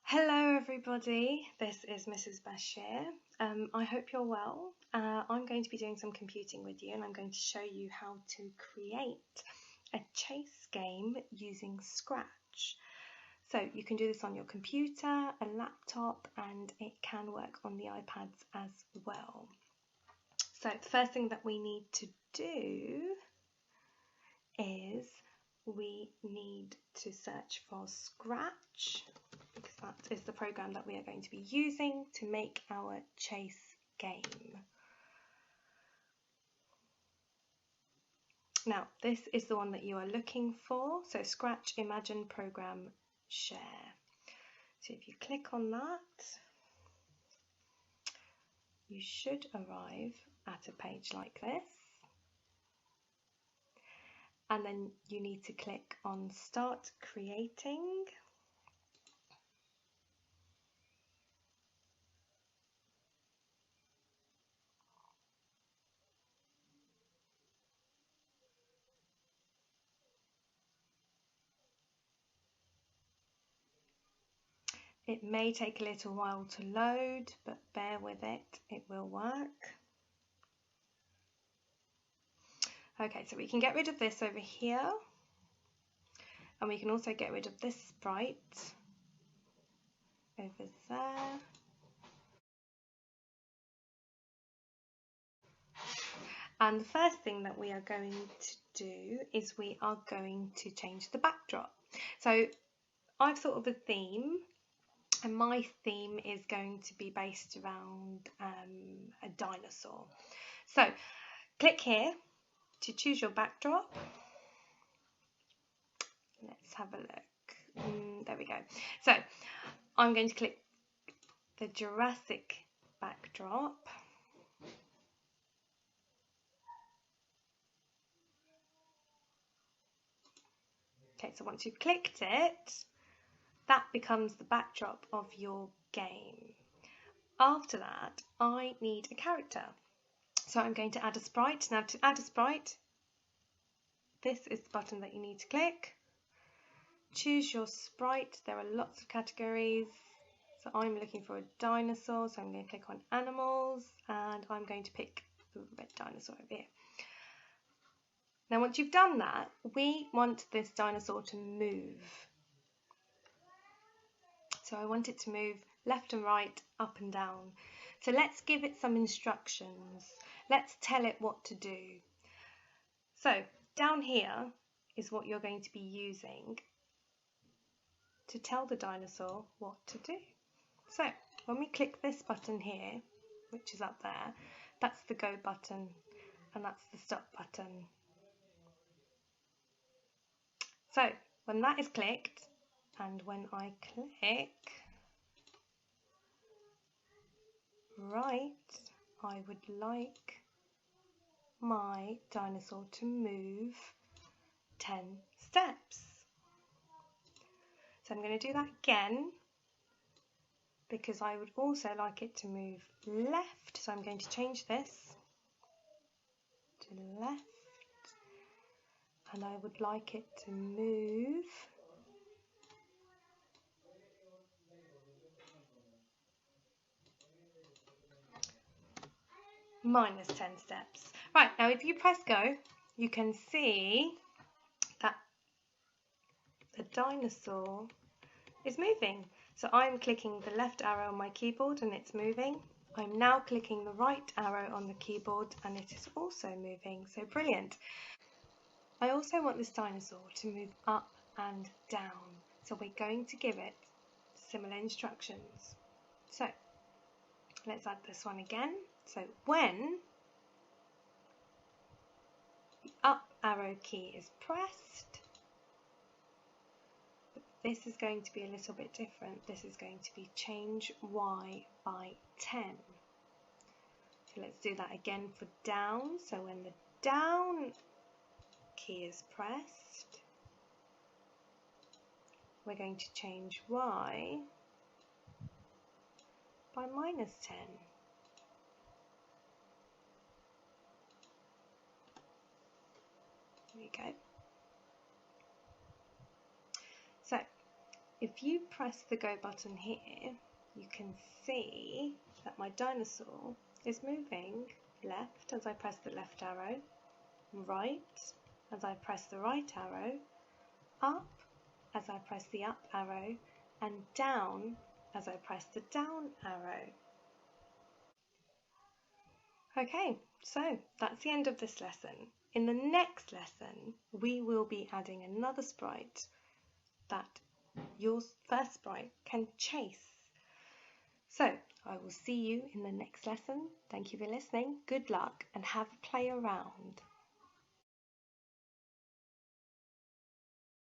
Hello everybody, this is Mrs. Bashir. I hope you're well. I'm going to be doing some computing with you and I'm going to show you how to create a chase game using Scratch. So you can do this on your computer, a laptop, and it can work on the iPads as well. So the first thing that we need to do is we need to search for Scratch, because that is the program that we are going to be using to make our chase game. Now, this is the one that you are looking for, so Scratch Imagine Program Share. So if you click on that, you should arrive at a page like this. And then you need to click on Start Creating. It may take a little while to load, but bear with it, it will work. Okay, so we can get rid of this over here, and we can also get rid of this sprite over there. And the first thing that we are going to do is we are going to change the backdrop. So I've thought of a theme, and my theme is going to be based around a dinosaur. So click here to choose your backdrop. Let's have a look. There we go. So I'm going to click the Jurassic backdrop. Okay, so once you've clicked it, that becomes the backdrop of your game. After that, I need a character. So I'm going to add a sprite. Now to add a sprite, this is the button that you need to click. Choose your sprite. There are lots of categories. So I'm looking for a dinosaur, so I'm going to click on animals and I'm going to pick the red dinosaur over here. Now once you've done that, we want this dinosaur to move. So I want it to move left and right, up and down. So let's give it some instructions. Let's tell it what to do. So down here is what you're going to be using to tell the dinosaur what to do. So when we click this button here, which is up there, that's the go button and that's the stop button. So when that is clicked and when I click right, I would like my dinosaur to move 10 steps. So I'm going to do that again because I would also like it to move left. So I'm going to change this to left and I would like it to move minus 10 steps. Right, now if you press go, you can see that the dinosaur is moving. So I'm clicking the left arrow on my keyboard and it's moving. I'm now clicking the right arrow on the keyboard and it is also moving. So brilliant. I also want this dinosaur to move up and down. So we're going to give it similar instructions. So let's add this one again. So when the up arrow key is pressed, this is going to be a little bit different. This is going to be change Y by 10. So let's do that again for down. So when the down key is pressed, we're going to change Y by minus 10. There we go. So If you press the go button here, you can see that my dinosaur is moving left as I press the left arrow, right as I press the right arrow, up as I press the up arrow, and down as I press the down arrow. Okay, so that's the end of this lesson. In the next lesson, we will be adding another sprite that your first sprite can chase. So I will see you in the next lesson. Thank you for listening. Good luck and have a play around.